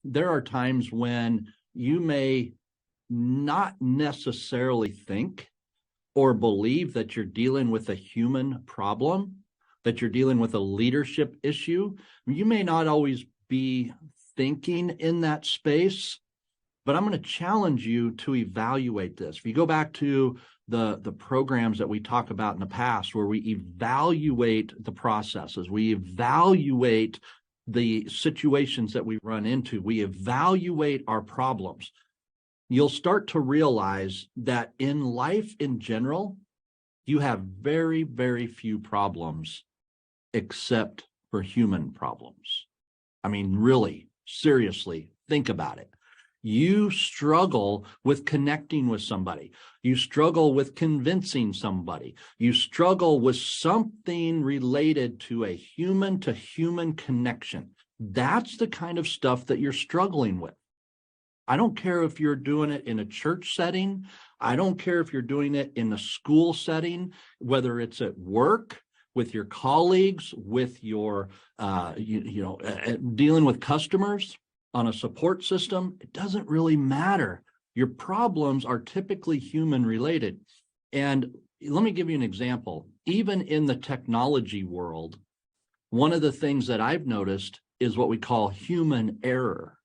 there are times when you may not necessarily think or believe that you're dealing with a human problem, that you're dealing with a leadership issue. You may not always be thinking in that space, but I'm going to challenge you to evaluate this. If you go back to the programs that we talk about in the past, where we evaluate the processes, we evaluate the situations that we run into, we evaluate our problems, you'll start to realize that in life in general, you have very, very few problems except for human problems. I mean, really, seriously, think about it. You struggle with connecting with somebody. You struggle with convincing somebody. You struggle with something related to a human-to-human connection. That's the kind of stuff that you're struggling with. I don't care if you're doing it in a church setting. I don't care if you're doing it in a school setting, whether it's at work, with your colleagues, with your, dealing with customers on a support system. It doesn't really matter. Your problems are typically human related. And let me give you an example. Even in the technology world, one of the things that I've noticed is what we call human error.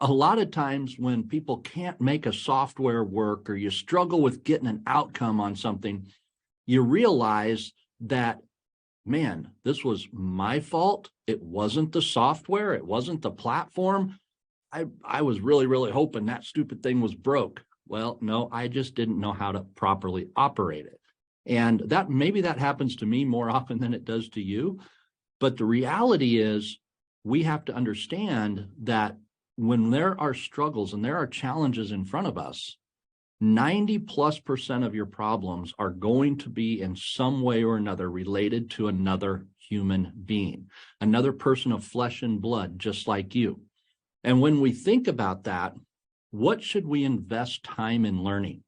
A lot of times when people can't make a software work, or you struggle with getting an outcome on something, you realize that, man, this was my fault. It wasn't the software. It wasn't the platform. I was really, really hoping that stupid thing was broke. Well, no, I just didn't know how to properly operate it. And that maybe that happens to me more often than it does to you. But the reality is, we have to understand that when there are struggles and there are challenges in front of us, 90+% of your problems are going to be in some way or another related to another human being, another person of flesh and blood, just like you. And when we think about that, what should we invest time in learning?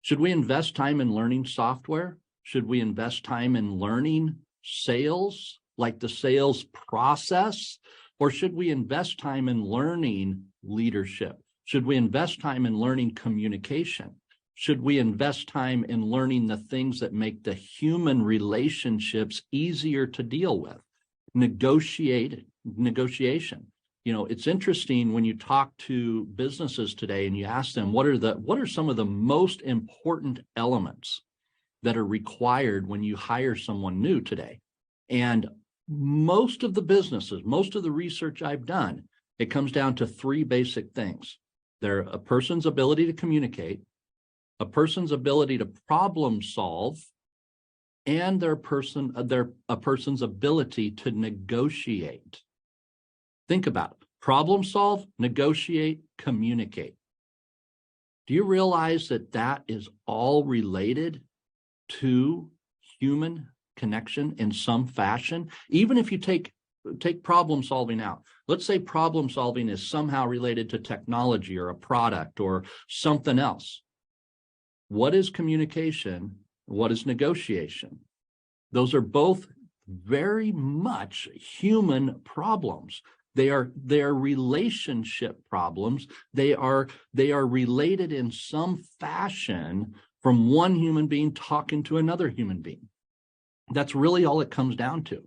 Should we invest time in learning software? Should we invest time in learning sales, like the sales process? Or should we invest time in learning leadership? Should we invest time in learning communication? Should we invest time in learning the things that make the human relationships easier to deal with? Negotiation. It's interesting when you talk to businesses today and you ask them, what are some of the most important elements that are required when you hire someone new today? And most of the businesses, most of the research I've done, it comes down to three basic things. They're a person's ability to communicate, a person's ability to problem solve, and a person's ability to negotiate. Think about it. Problem solve, negotiate, communicate. Do you realize that that is all related to human connection in some fashion? Even if you take problem solving out. Let's say problem solving is somehow related to technology or a product or something else. What is communication? What is negotiation? Those are both very much human problems. They are relationship problems. They are related in some fashion from one human being talking to another human being. That's really all it comes down to.